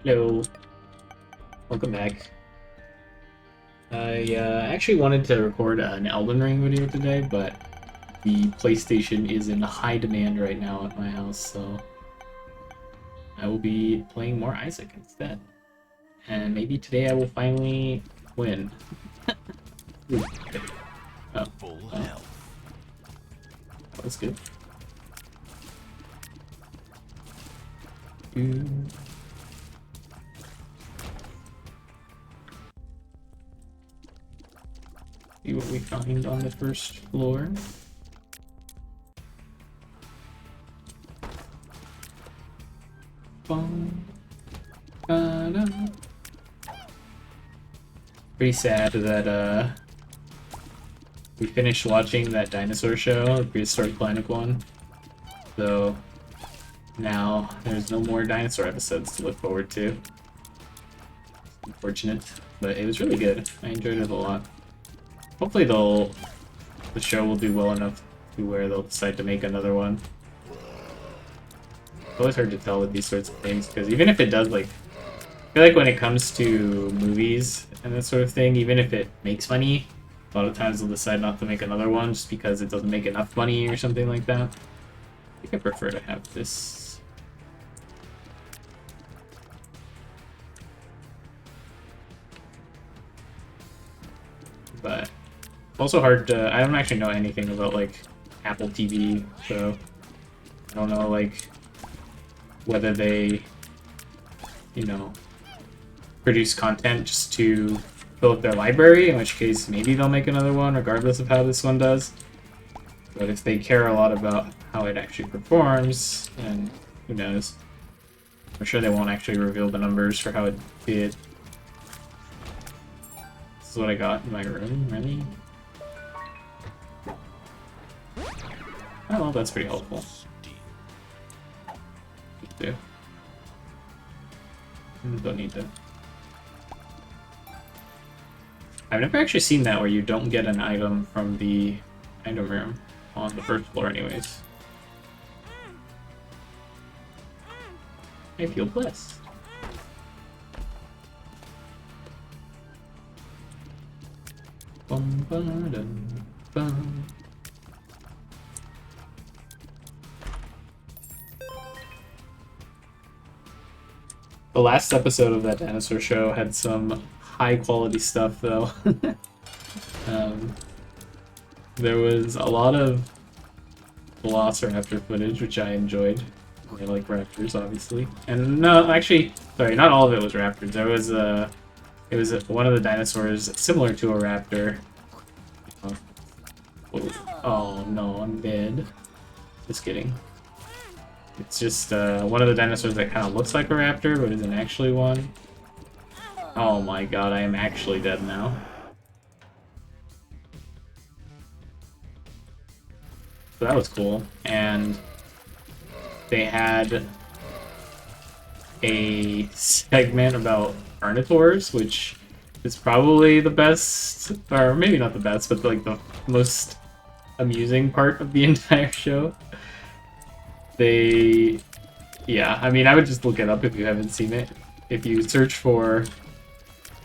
Hello, welcome back. I actually wanted to record an Elden Ring video today, but the PlayStation is in high demand right now at my house, so I will be playing more Isaac instead. And maybe today I will finally win. Ooh, okay. Oh, that was good. See what we find on the first floor. Pretty sad that we finished watching that dinosaur show, the prehistoric planet one. So now there's no more dinosaur episodes to look forward to. Unfortunate, but it was really good. I enjoyed it a lot. Hopefully the show will do well enough to where they'll decide to make another one. It's always hard to tell with these sorts of things, because even if it does, like, I feel like when it comes to movies and that sort of thing, even if it makes money, a lot of times they'll decide not to make another one just because it doesn't make enough money or something like that. I think I prefer to have this. But it's also hard to, I don't actually know anything about, like, Apple TV, so I don't know, like, whether they, you know, produce content just to fill up their library, in which case maybe they'll make another one regardless of how this one does. But if they care a lot about how it actually performs, then who knows. I'm sure they won't actually reveal the numbers for how it did. This is what I got in my room, really? Oh, well, that's pretty helpful. Do. Don't need to. I've never actually seen that where you don't get an item from the item room on the first floor anyways. I feel blessed. Bum, ba-dum, bum. The last episode of that dinosaur show had some high quality stuff though. There was a lot of velociraptor footage, which I enjoyed. I like raptors, obviously. And no, actually, sorry, not all of it was raptors. There was one of the dinosaurs similar to a raptor. Oh no, I'm dead. Just kidding. It's just one of the dinosaurs that kind of looks like a raptor, but isn't actually one. Oh my god, I am actually dead now. So that was cool. And they had a segment about carnivores, which is probably the best, or maybe not the best, but like the most amusing part of the entire show. Yeah, I mean, I would just look it up if you haven't seen it. If you search for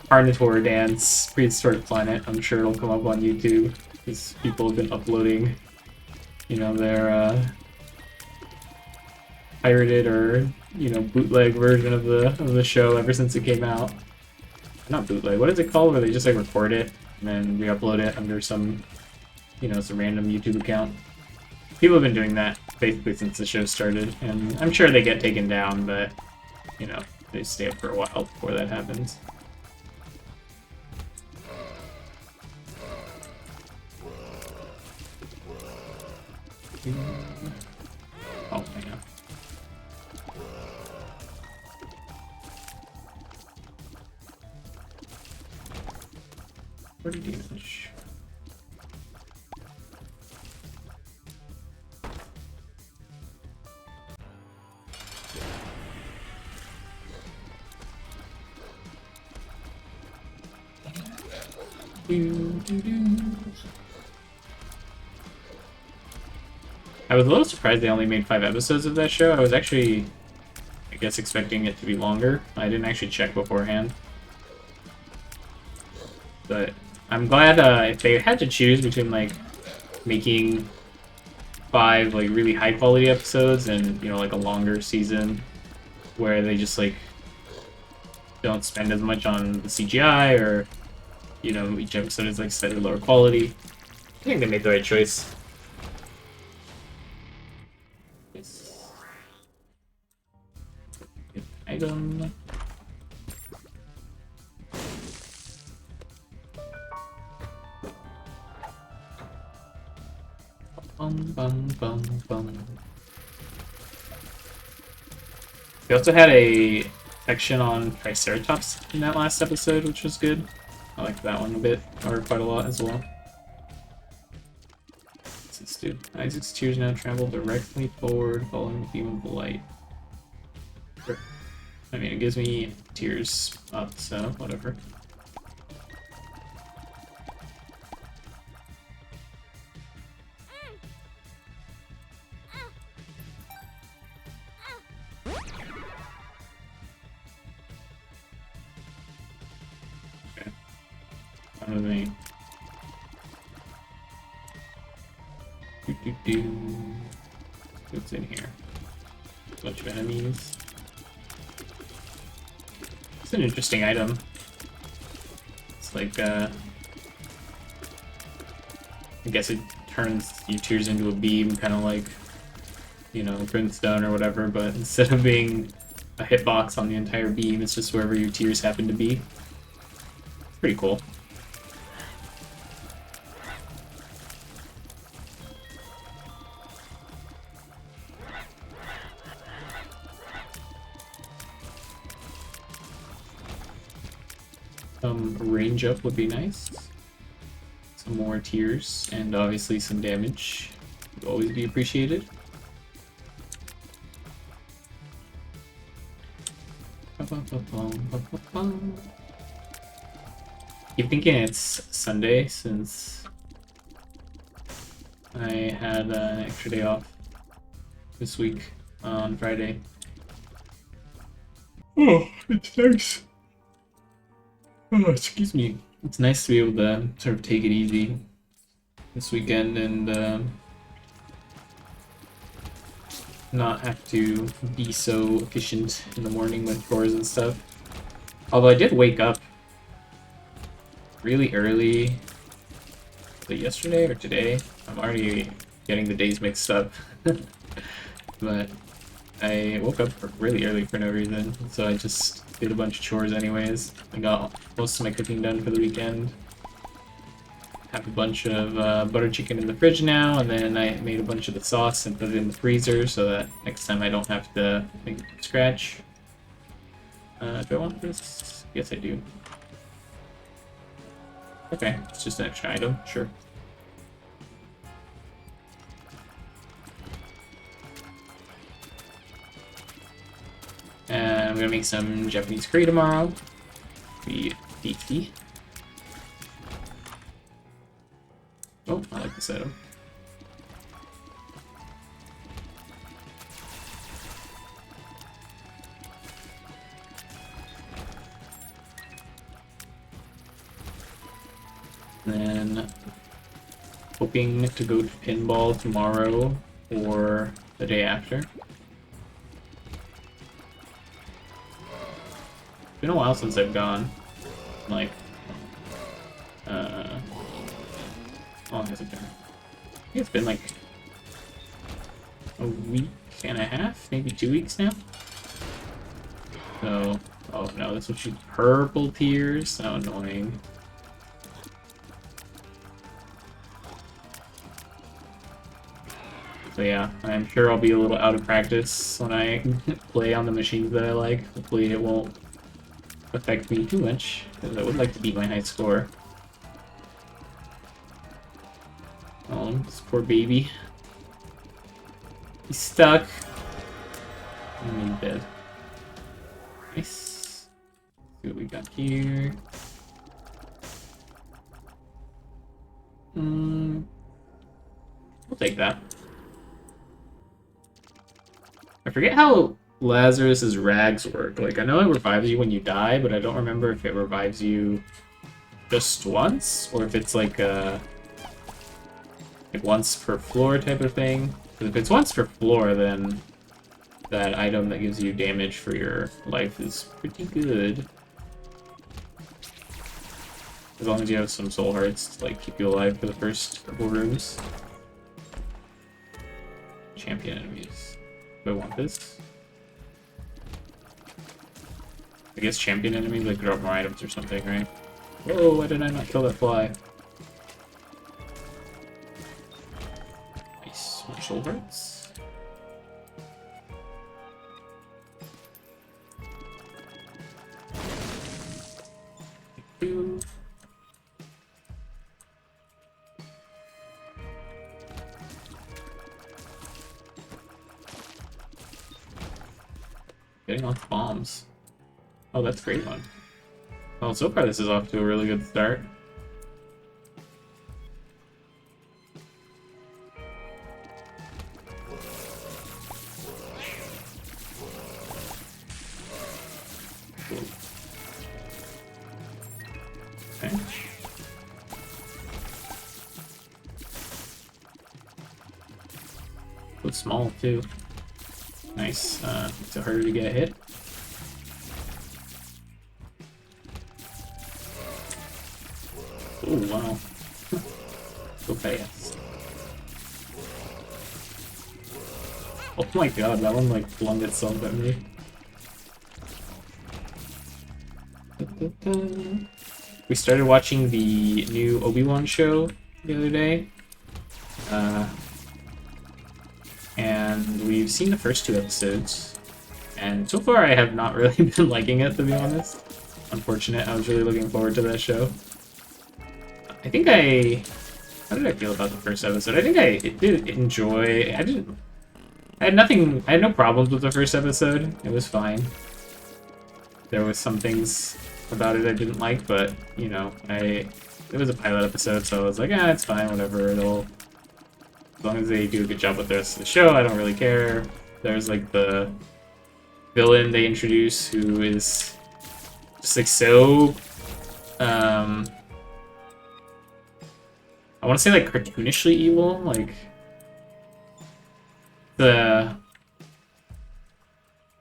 Carnivore Dance Prehistoric Planet, I'm sure it'll come up on YouTube, because people have been uploading, you know, their pirated or, you know, bootleg version of the show ever since it came out. Not bootleg, what is it called, where they just like record it and then re-upload it under some, you know, some random YouTube account. People have been doing that basically since the show started, and I'm sure they get taken down, but, you know, they stay up for a while before that happens. Oh, hang on. Pretty damage. I was a little surprised they only made 5 episodes of that show. I was actually I guess expecting it to be longer. I didn't actually check beforehand. But I'm glad if they had to choose between like making 5 like really high quality episodes and, you know, like a longer season where they just like don't spend as much on the CGI, or, you know, each episode is like slightly lower quality. I think they made the right choice. Yes. Good item. Bum, bum, bum, bum. We also had a section on Triceratops in that last episode, which was good. I liked that one a bit, or quite a lot as well. What's this do? Isaac's tears now travel directly forward, following the beam of the light. Sure. I mean, it gives me tears up, so whatever. Me. What's in here? A bunch of enemies. It's an interesting item. It's like, I guess it turns your tears into a beam, kind of like, you know, Brimstone or whatever, but instead of being a hitbox on the entire beam, it's just wherever your tears happen to be. It's pretty cool. Range up would be nice. Some more tears, and obviously some damage would always be appreciated. Keep thinking it's Sunday since I had an extra day off this week on Friday. Oh, it's nice. Oh, excuse me. It's nice to be able to sort of take it easy this weekend and not have to be so efficient in the morning with chores and stuff. Although I did wake up really early. Was it yesterday or today? I'm already getting the days mixed up. But I woke up really early for no reason, so I just did a bunch of chores anyways. I got most of my cooking done for the weekend. Have a bunch of butter chicken in the fridge now, and then I made a bunch of the sauce and put it in the freezer so that next time I don't have to make it from scratch. Do I want this? Yes, I do. Okay, it's just an extra item, sure. And I'm gonna make some Japanese curry tomorrow. Be tasty. Oh, I like this item. Then hoping to go to pinball tomorrow or the day after. It's been a while since I've gone. Like, how long has it been? I think it's been like a week and a half, maybe 2 weeks now. So, oh no, this one shoots purple tears. So annoying. So yeah, I'm sure I'll be a little out of practice when I play on the machines that I like. Hopefully it won't affect me too much, because I would like to beat my high score. Oh, this poor baby. He's stuck. And he's dead. Nice. See what we got here. We'll take that. I forget how Lazarus's rags work? Like, I know it revives you when you die, but I don't remember if it revives you just once, or if it's like once per floor type of thing. 'Cause if it's once per floor, then that item that gives you damage for your life is pretty good. As long as you have some soul hearts to like keep you alive for the first couple rooms. Champion enemies. Do I want this? I guess champion enemies like drop more items or something, right? Whoa, why did I not kill that fly? Nice. More soul hearts. Getting off bombs. Oh, that's a great one. Well, so far this is off to a really good start. Okay. So small too. Nice. Makes it harder to get a hit. Oh wow. So fast. Oh my god, that one like flung itself at me. We started watching the new Obi-Wan show the other day. And we've seen the first 2 episodes. And so far I have not really been liking it, to be honest. Unfortunate, I was really looking forward to that show. I think how did I feel about the first episode? I think I did enjoy... I had no problems with the first episode. It was fine. There was some things about it I didn't like, but, you know, it was a pilot episode, so I was like, it's fine, whatever, as long as they do a good job with the rest of the show, I don't really care. There's like the villain they introduce who is just like so I want to say like cartoonishly evil, like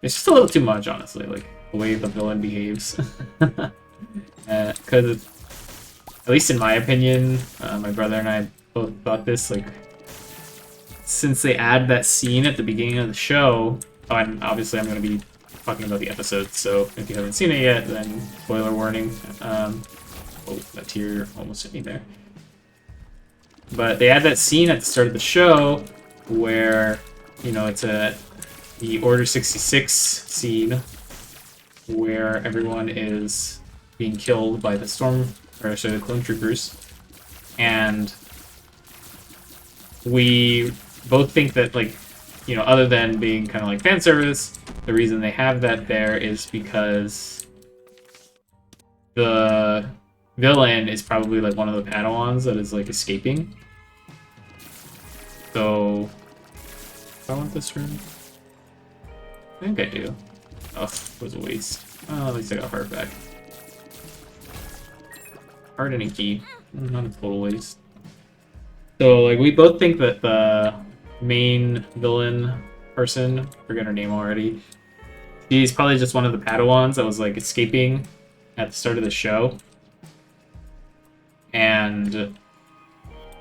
it's just a little too much, honestly, like the way the villain behaves. Because at least in my opinion, my brother and I both thought this, like, since they add that scene at the beginning of the show, and obviously I'm going to be talking about the episode, so if you haven't seen it yet, then spoiler warning. Oh, that tear almost hit me there. But they add that scene at the start of the show where, you know, it's the Order 66 scene where everyone is being killed by the the clone troopers, and we both think that, like, you know, other than being kind of like fan service, the reason they have that there is because the villain is probably like one of the Padawans that is like escaping. So, do I want this room? I think I do. Oh, it was a waste. Oh, at least I got heart back. Heart and a key. Not a total waste. So, like, we both think that the main villain person, forget her name already, she's probably just one of the Padawans that was, like, escaping at the start of the show. And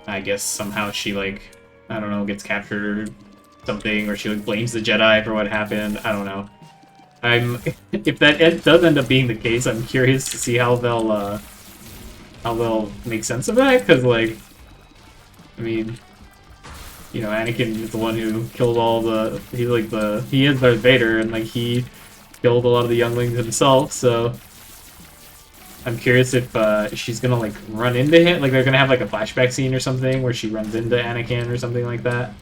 I guess somehow she, like, I don't know, gets captured or something, or she, like, blames the Jedi for what happened. I don't know. If that does end up being the case, I'm curious to see how they'll make sense of that, because, like, I mean, you know, Anakin is the one who killed all the... He is Darth Vader, and, like, he killed a lot of the younglings himself, so... I'm curious if she's gonna, like, run into him. Like, they're gonna have, like, a flashback scene or something where she runs into Anakin or something like that.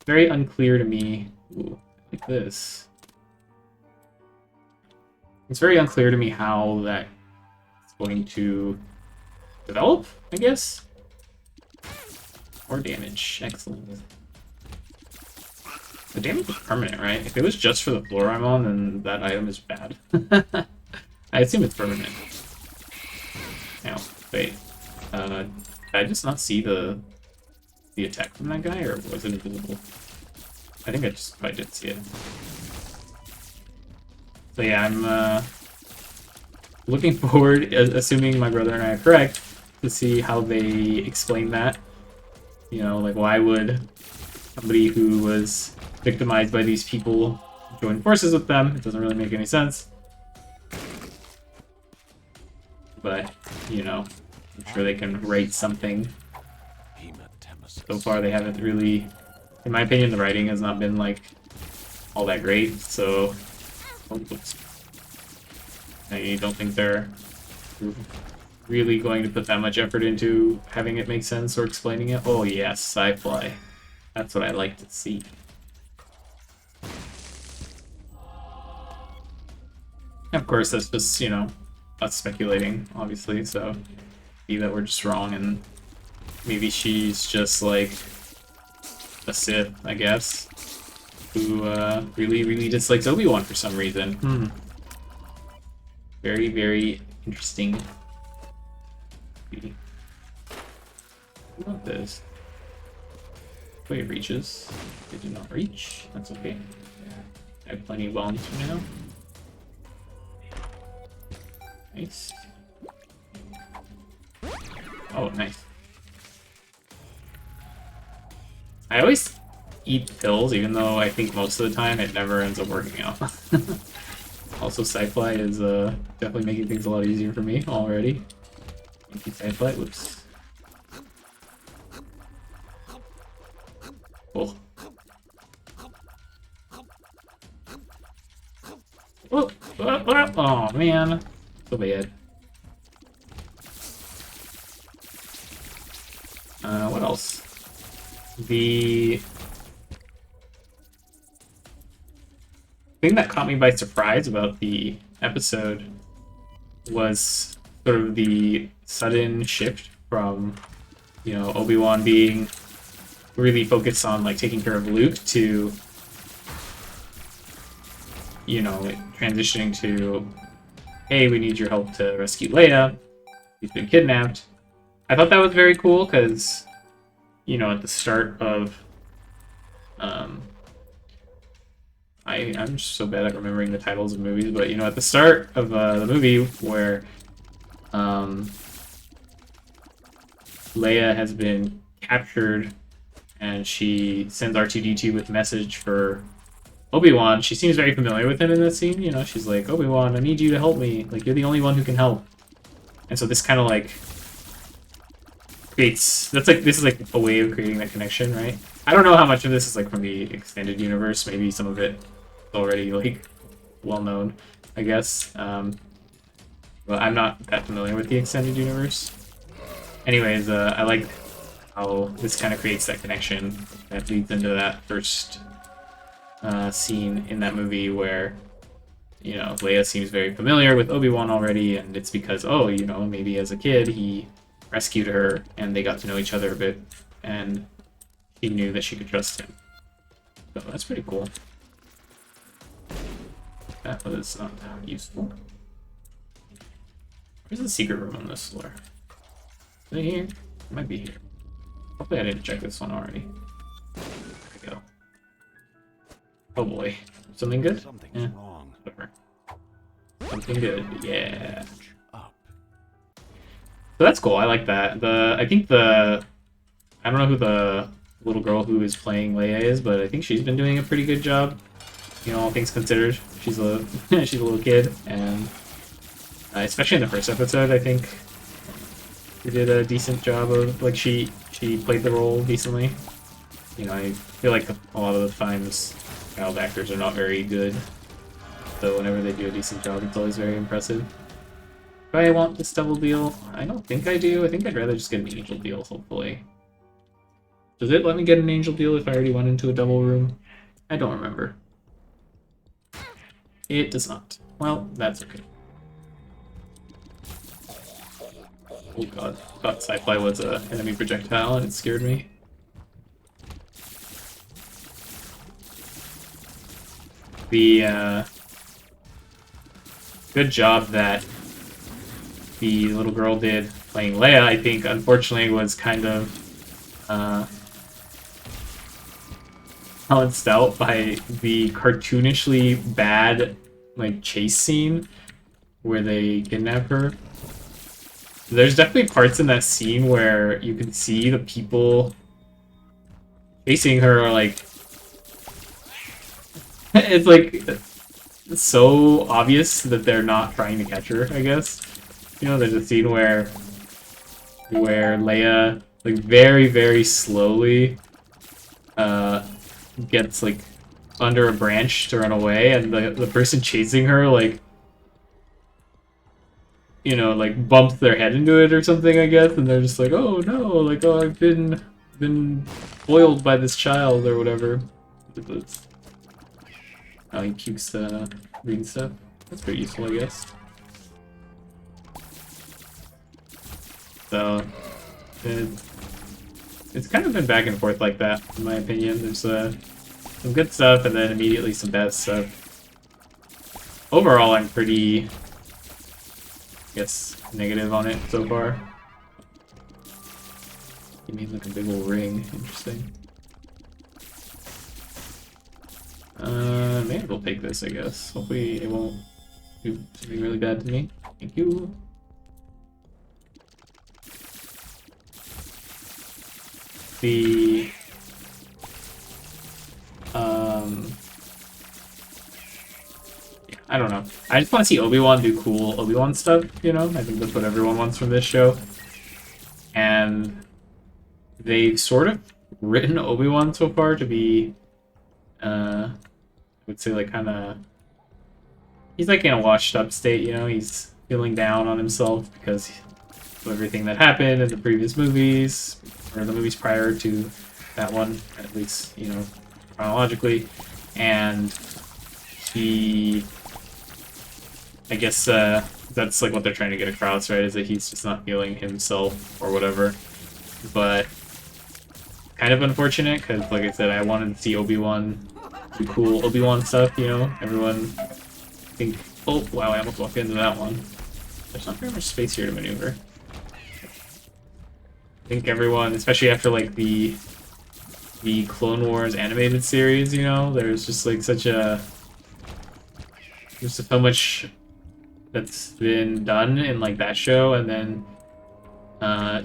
Very unclear to me. Ooh, like this. It's very unclear to me how that is going to develop, I guess. Or damage. Excellent. The damage is permanent, right? If it was just for the floor I'm on, then that item is bad. I assume it's permanent. Now, wait. Did I just not see the attack from that guy, or was it invisible? I think I did see it. So yeah, I'm looking forward, assuming my brother and I are correct, to see how they explain that. You know, like why would somebody who was victimized by these people join forces with them? It doesn't really make any sense. But, you know, I'm sure they can write something. So far they haven't really, in my opinion, the writing has not been like all that great, so I don't think they're really going to put that much effort into having it make sense or explaining it. Oh yes, sci-fi. That's what I like to see. Of course, that's just, you know, us speculating, obviously, so be that we're just wrong and maybe she's just like a Sith, I guess, who really dislikes Obi-Wan for some reason. Very, very interesting. What about this? Wait, it reaches. They do not reach. That's okay. I have plenty of bombs for now. Nice. Oh, nice. I always eat pills, even though I think most of the time it never ends up working out. Also, sci-fi is definitely making things a lot easier for me already. Sci-fi, whoops. Oh. Oh man, so bad. What else? The thing that caught me by surprise about the episode was sort of the sudden shift from, you know, Obi-Wan being really focused on like taking care of Luke to, you know, transitioning to, hey, we need your help to rescue Leia. She's been kidnapped. I thought that was very cool because, you know, at the start of, I'm just so bad at remembering the titles of movies, but, you know, at the start of the movie where Leia has been captured and she sends R2-D2 with a message for Obi-Wan, she seems very familiar with him in that scene. You know, she's like, Obi-Wan, I need you to help me. Like, you're the only one who can help. And so this kind of like creates, this is like a way of creating that connection, right? I don't know how much of this is like from the extended universe. Maybe some of it is already like well known, I guess. But I'm not that familiar with the extended universe. Anyways, I like how this kind of creates that connection that leads into that first scene in that movie where, you know, Leia seems very familiar with Obi-Wan already, and it's because, oh, you know, maybe as a kid he rescued her and they got to know each other a bit, and he knew that she could trust him. So that's pretty cool. That was not useful. Where's the secret room on this floor? Is it here? It might be here. Hopefully I didn't check this one already. There we go. Oh boy. Something good? Something's wrong. Whatever. Something good, yeah. So that's cool, I like that. I don't know who the little girl who is playing Leia is, but I think she's been doing a pretty good job. You know, all things considered. She's a she's a little kid, and especially in the first episode, I think she did a decent job of, like, she played the role decently. You know, I feel like a lot of the times child actors are not very good, so whenever they do a decent job, it's always very impressive. Do I want this double deal? I don't think I do. I think I'd rather just get an angel deal, hopefully. Does it let me get an angel deal if I already went into a double room? I don't remember. It does not. Well, that's okay. Oh god. I thought sci-fi was an enemy projectile and it scared me. the good job that the little girl did playing Leia, I think, unfortunately, was kind of balanced out by the cartoonishly bad, like, chase scene where they kidnap her. There's definitely parts in that scene where you can see the people chasing her are like... it's like so obvious that they're not trying to catch her, I guess. You know, there's a scene where Leia, like, very, very slowly gets, like, under a branch to run away, and the person chasing her, like, you know, like, bumps their head into it or something, I guess, and they're just like, oh no, like, oh, I've been foiled by this child or whatever. Oh, he keeps reading stuff. That's pretty useful, I guess. So, it's kind of been back and forth like that, in my opinion. There's some good stuff, and then immediately some bad stuff. Overall, I'm pretty, I guess, negative on it so far. It means like a big old ring. Interesting. May as well take this, I guess. Hopefully it won't do something really bad to me. Thank you. The yeah, I don't know. I just want to see Obi-Wan do cool Obi-Wan stuff, you know? I think that's what everyone wants from this show. And they've sort of written Obi-Wan so far to be I would say, like, kind of... He's, like, in a washed-up state, you know? He's feeling down on himself because of everything that happened in the previous movies, or the movies prior to that one, at least, you know, chronologically. And he... I guess, that's, like, what they're trying to get across, right? Is that he's just not feeling himself, or whatever. But... kind of unfortunate, because, like I said, I wanted to see Obi-Wan do cool Obi-Wan stuff, you know? Everyone, I think... Oh, wow, I almost walked into that one. There's not very much space here to maneuver. I think everyone, especially after, like, the Clone Wars animated series, you know? There's just, like, such a... There's so much that's been done in, like, that show, and then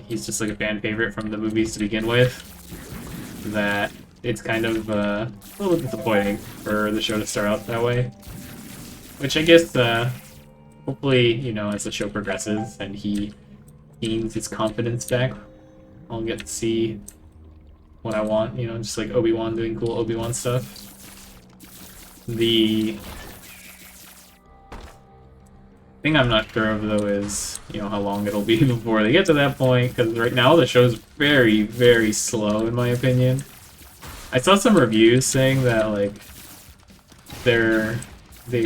he's just, like, a fan favorite from the movies to begin with, that it's kind of a little disappointing for the show to start out that way. Which I guess, hopefully, you know, as the show progresses and he gains his confidence back, I'll get to see what I want, you know, just like Obi-Wan doing cool Obi-Wan stuff. The thing I'm not sure of, though, is, you know, how long it'll be before they get to that point, because right now the show's very, very slow, in my opinion. I saw some reviews saying that, like, they're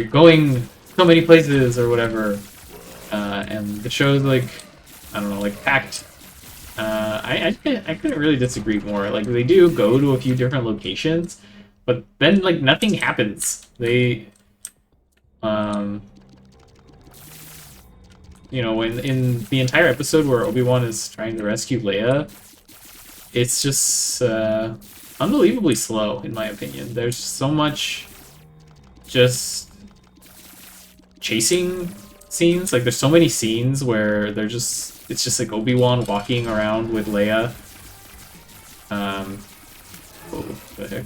going so many places or whatever, and the show's, like, I don't know, like, packed. I couldn't really disagree more. Like, they do go to a few different locations, but then, like, nothing happens. They, you know, when in the entire episode where Obi-Wan is trying to rescue Leia, it's just unbelievably slow, in my opinion. There's so much just chasing scenes. Like, there's so many scenes where it's just like Obi-Wan walking around with Leia. What the heck?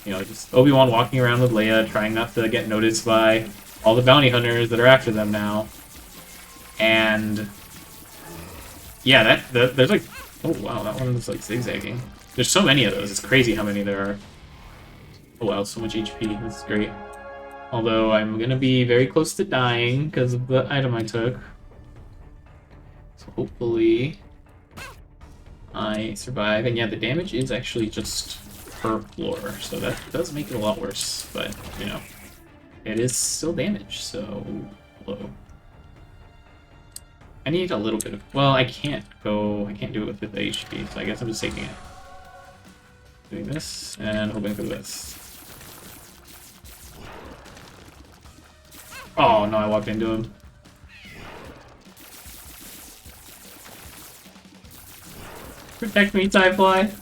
You know, just Obi-Wan walking around with Leia, trying not to get noticed by all the bounty hunters that are after them now. And yeah, there's like, oh wow, that one's like zigzagging. There's so many of those. It's crazy how many there are. Oh wow, so much HP. This is great. Although I'm gonna be very close to dying because of the item I took. So hopefully I survive. And yeah, the damage is actually just per floor, so that does make it a lot worse. But you know, it is still damage. So hello. I need a little bit of... Well, I can't do it with the HP, so I guess I'm just taking it. Doing this, and hoping for this. Oh no, I walked into him. Protect me, Tyfly.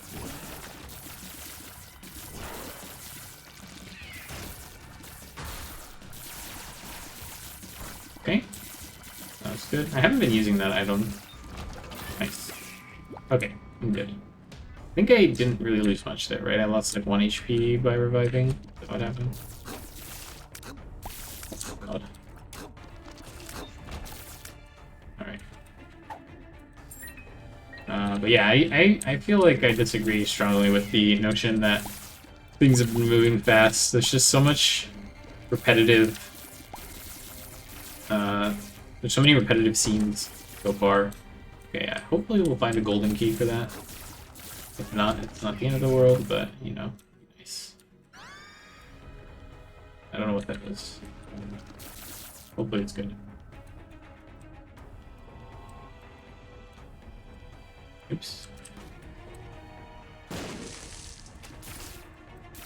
Okay. That's good. I haven't been using that item. Nice. Okay, I'm good. I think I didn't really lose much there, right? I lost like 1 HP by reviving. Is that what happened? Oh, God. Alright. But yeah, I feel like I disagree strongly with the notion that things have been moving fast. There's just so much repetitive... there's so many repetitive scenes so far. Okay, yeah, hopefully we'll find a golden key for that. If not, it's not the end of the world, but, you know, nice. I don't know what that is. Hopefully it's good. Oops.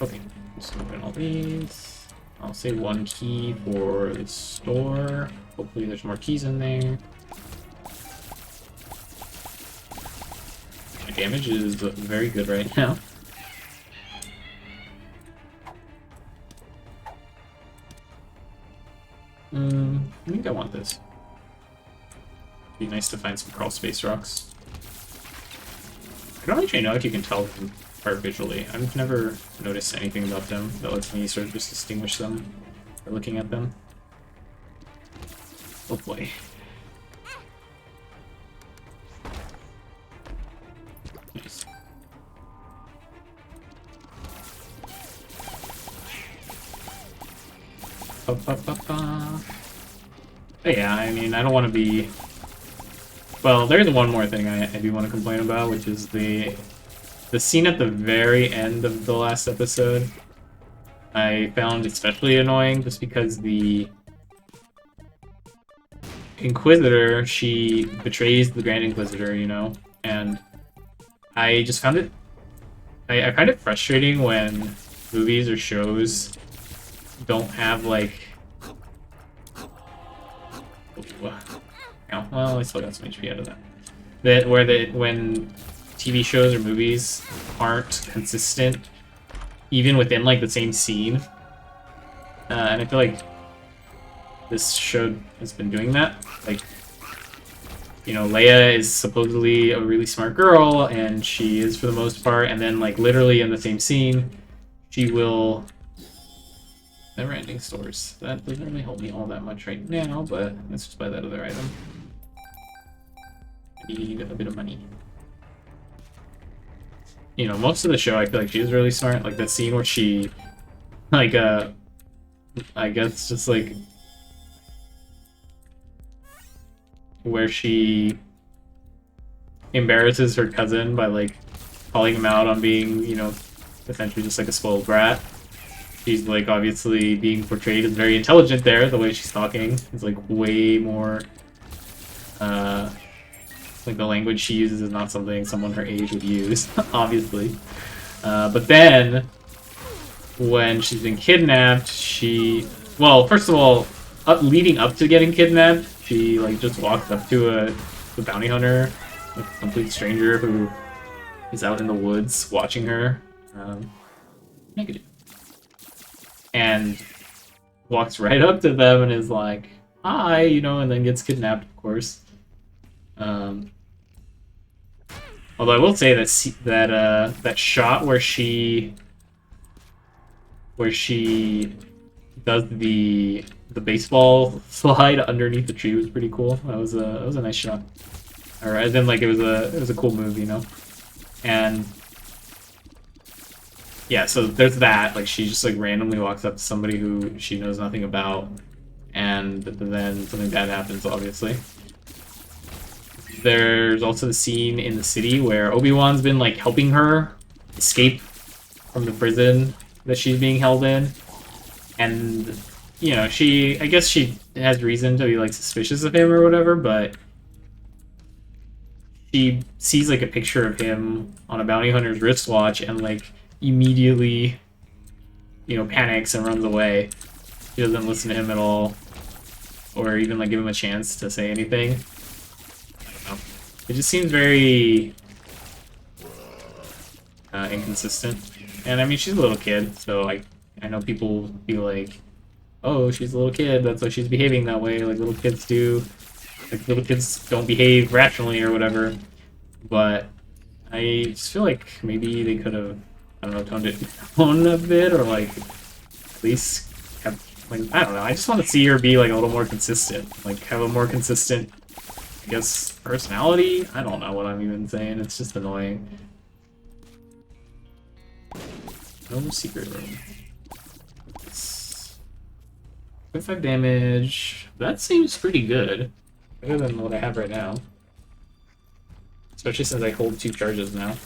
Okay, let's open all these. I'll say 1 key for the store. Hopefully there's more keys in there. My damage is very good right now. I think I want this. Be nice to find some crawl space rocks. I don't actually know if you can tell them apart visually. I've never noticed anything about them that lets me sort of just distinguish them by looking at them. Hopefully. Nice. But yeah, I mean, I don't want to be... Well, there's one more thing I do want to complain about, which is the scene at the very end of the last episode. I found especially annoying just because the Inquisitor, she betrays the Grand Inquisitor, you know, and I just found it... I find it frustrating when movies or shows don't have, like... Oh, well, I still got some HP out of that. When TV shows or movies aren't consistent, even within like the same scene, and I feel like this show has been doing that. Like, you know, Leia is supposedly a really smart girl, and she is for the most part, and then like literally in the same scene, she will... Never-ending stores. That doesn't really help me all that much right now, but let's just buy that other item. I need a bit of money. You know, most of the show I feel like she's really smart. Like that scene where she, like, I guess just like, where she embarrasses her cousin by like calling him out on being, you know, essentially just like a spoiled brat. She's like obviously being portrayed as very intelligent there. The way she's talking is like way more, like the language she uses is not something someone her age would use, obviously. But then, when she's been kidnapped, she... Well, first of all, leading up to getting kidnapped, she like just walks up to a bounty hunter, a complete stranger who is out in the woods watching her. Negative. And walks right up to them and is like, hi, you know, and then gets kidnapped, of course. Although I will say that that shot where she does the baseball slide underneath the tree was pretty cool. That was a nice shot. Or as in like it was a cool move, you know. And yeah, so there's that. Like she just like randomly walks up to somebody who she knows nothing about, and then something bad happens, obviously. There's also the scene in the city where Obi-Wan's been like helping her escape from the prison that she's being held in, and you know, I guess she has reason to be like suspicious of him or whatever, but she sees like a picture of him on a bounty hunter's wristwatch and like immediately, you know, panics and runs away. She doesn't listen to him at all. or even like give him a chance to say anything. I don't know. It just seems very inconsistent. And I mean, she's a little kid, so I know people will be like, oh, she's a little kid, that's why she's behaving that way, like little kids do. Like, little kids don't behave rationally or whatever. But I just feel like maybe they could have, I don't know, toned it down a bit, or like, at least have, like, I don't know, I just want to see her be like a little more consistent. Like, have a more consistent, I guess, personality? I don't know what I'm even saying, it's just annoying. No secret room. 25 damage. That seems pretty good. Better than what I have right now. Especially since I hold 2 charges now.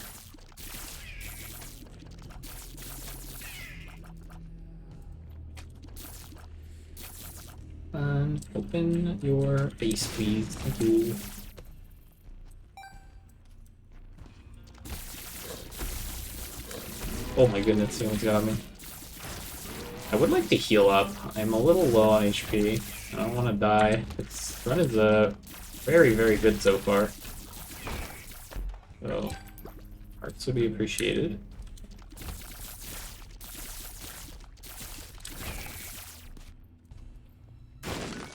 Open your face, please. Thank you. Oh my goodness, he almost got me. I would like to heal up. I'm a little low on HP. I don't want to die. This run is very, very good so far. So, hearts would be appreciated.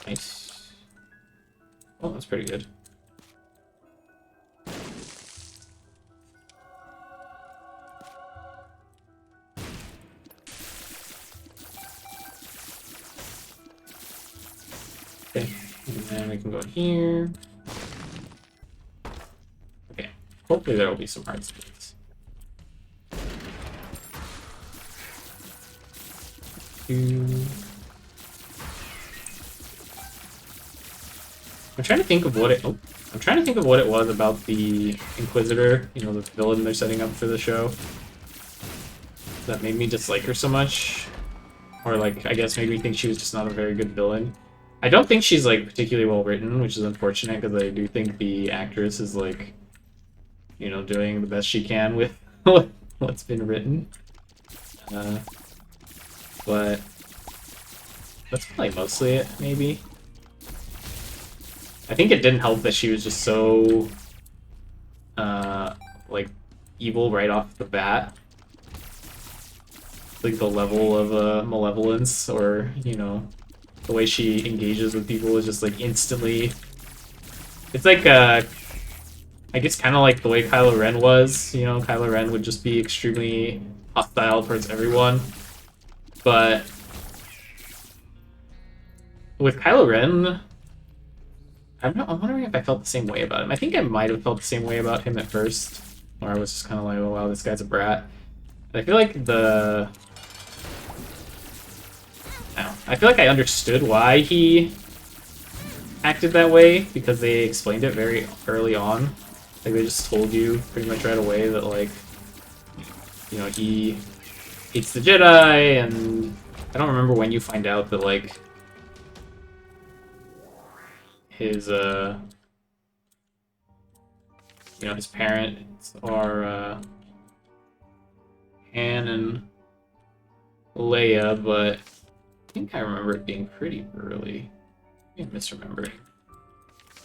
Nice. Oh, that's pretty good. Okay, and then we can go in here. Okay, hopefully there will be some hard spots. I'm trying to think of what it. Oh, I'm trying to think of what it was about the Inquisitor. You know, the villain they're setting up for the show. That made me dislike her so much, or like I guess made me think she was just not a very good villain. I don't think she's like particularly well written, which is unfortunate because I do think the actress is like, you know, doing the best she can with what's been written. But that's probably mostly it, maybe. I think it didn't help that she was just so, like, evil right off the bat. Like, the level of, malevolence, or, you know, the way she engages with people is just, like, instantly... It's like, I guess kind of like the way Kylo Ren was, you know, Kylo Ren would just be extremely hostile towards everyone. But... with Kylo Ren... I'm wondering if I felt the same way about him. I think I might have felt the same way about him at first, where I was just kind of like, oh wow, this guy's a brat. I feel like I feel like I understood why he acted that way, because they explained it very early on. Like, they just told you pretty much right away that, like, you know, he hates the Jedi, and I don't remember when you find out that, like, his, you know, his parents are, Han and Leia, but I think I remember it being pretty early. I'm misremembering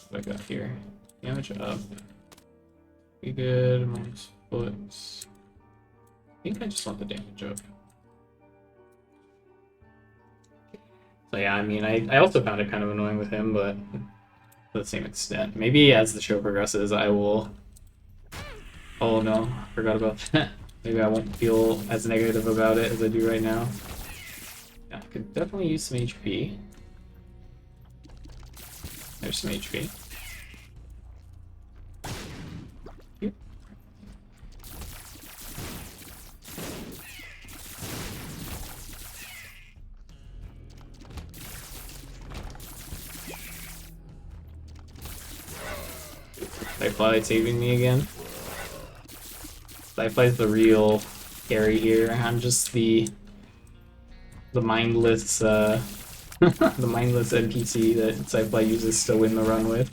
what I got here. Damage up. Be good, minus foots. I think I just want the damage up. So yeah, I mean, I also found it kind of annoying with him, but to the same extent. Maybe as the show progresses, I will... Oh no, I forgot about that. Maybe I won't feel as negative about it as I do right now. Yeah, I could definitely use some HP. There's some HP. Yep. Firefly saving me again. Firefly's the real carry here. I'm just the mindless the mindless NPC that Firefly uses to win the run with.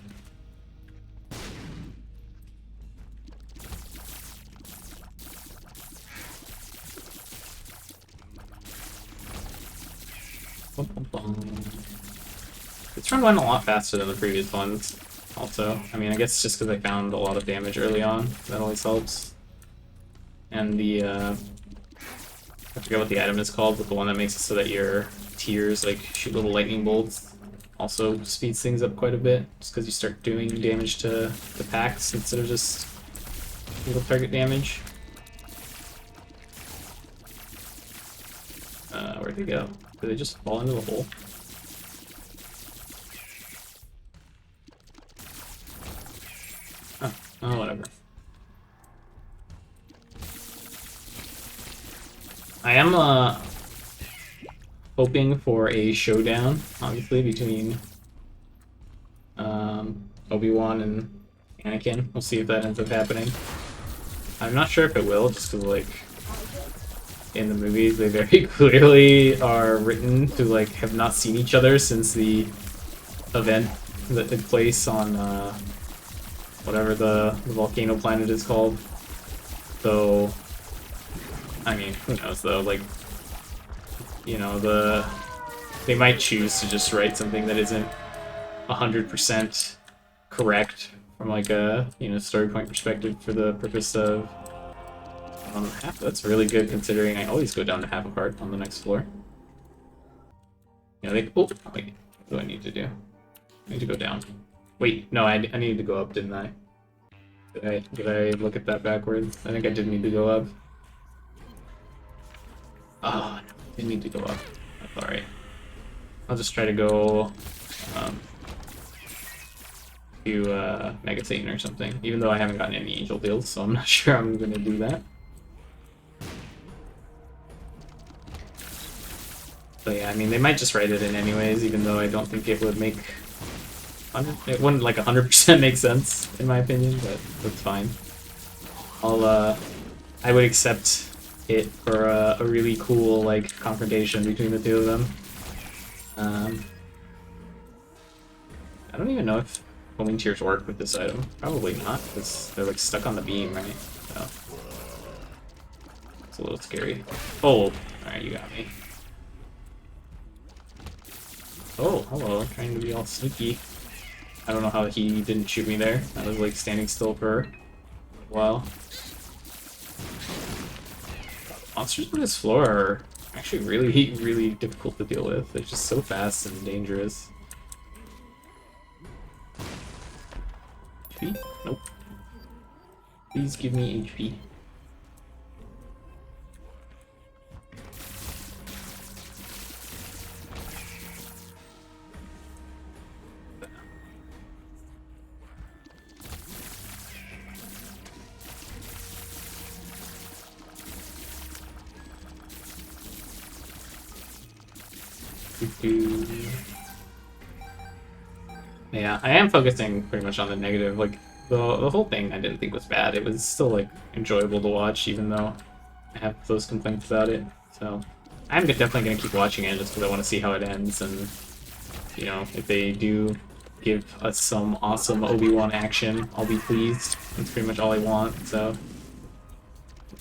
This run went a lot faster than the previous ones. Also, I mean, I guess it's just because I found a lot of damage early on. That always helps. And the I forget what the item is called, but the one that makes it so that your tears like shoot little lightning bolts also speeds things up quite a bit, just because you start doing damage to the packs instead of just single target damage. Where'd they go? Did they just fall into the hole? Oh, whatever. I am hoping for a showdown, obviously, between Obi-Wan and Anakin. We'll see if that ends up happening. I'm not sure if it will, just because, like, in the movies, they very clearly are written to, like, have not seen each other since the event that took place on, whatever the volcano planet is called. So, I mean, who knows, though, like, you know, they might choose to just write something that isn't 100% correct from, like, a, you know, story point perspective for the purpose of half. That's really good considering I always go down to half a heart on the next floor. Yeah, they. Oh, wait. What do I need to do? I need to go down. Wait, no, I needed to go up, didn't I? Did I look at that backwards? I think I did need to go up. Oh, no, I didn't need to go up. That's alright. I'll just try to go to Mega Satan or something, even though I haven't gotten any angel deals, so I'm not sure I'm going to do that. So yeah, I mean, they might just write it in anyways, even though I don't think it would make... It wouldn't, like, 100% make sense, in my opinion, but that's fine. I would accept it for a really cool, like, confrontation between the two of them. I don't even know if homing tears work with this item. Probably not, because they're, like, stuck on the beam, right? So... it's a little scary. Oh! Alright, you got me. Oh, hello, trying to be all sneaky. I don't know how he didn't shoot me there. I was like standing still for a while. Monsters on this floor are actually really, really difficult to deal with. They're just so fast and dangerous. HP? Nope. Please give me HP. Yeah, I am focusing pretty much on the negative. Like, the whole thing I didn't think was bad. It was still, like, enjoyable to watch, even though I have those complaints about it. So, I'm definitely going to keep watching it just because I want to see how it ends. And, you know, if they do give us some awesome Obi-Wan action, I'll be pleased. That's pretty much all I want, so...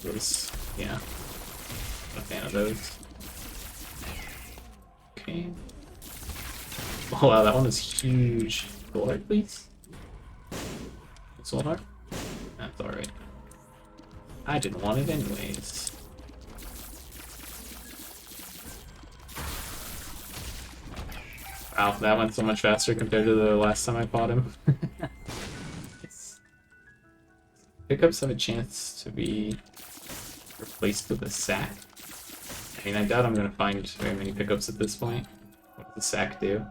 those, yeah. I'm a fan of those. Okay. Oh wow, that one is huge. Soul heart, please. Soul heart? That's alright. I didn't want it anyways. Wow, that went so much faster compared to the last time I fought him. Pickups have a chance to be replaced with a sack. I mean, I doubt I'm going to find very many pickups at this point. What does the sack do?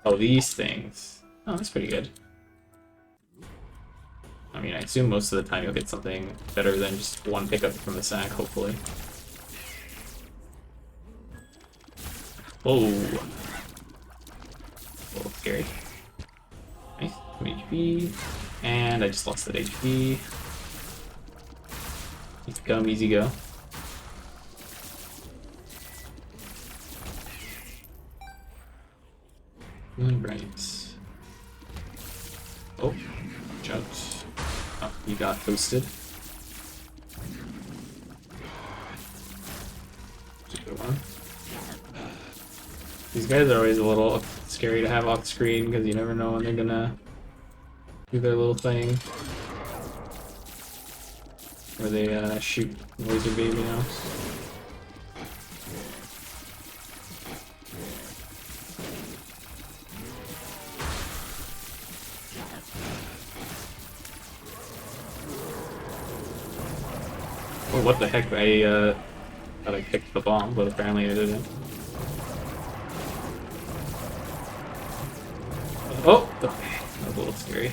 Oh, these things. Oh, that's pretty good. I mean, I assume most of the time you'll get something better than just one pickup from the sack, hopefully. Whoa. A little scary. Nice. Some HP. And I just lost that HP. Easy come, easy go. Right. Oh, watch out. Oh, you got toasted. That's a good one. These guys are always a little scary to have off screen because you never know when they're gonna do their little thing. Where they shoot laser beam, you know. Oh, what the heck? I thought I picked the bomb, but apparently I didn't. Oh! Okay. That was a little scary.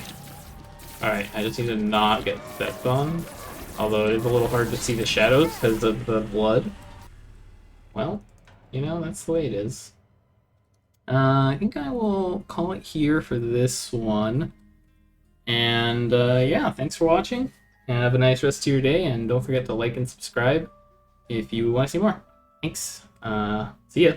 Alright, I just need to not get stepped on. Although it is a little hard to see the shadows because of the blood. Well, you know, that's the way it is. I think I will call it here for this one. And yeah, thanks for watching. Have a nice rest of your day, and don't forget to like and subscribe if you want to see more. Thanks. See ya.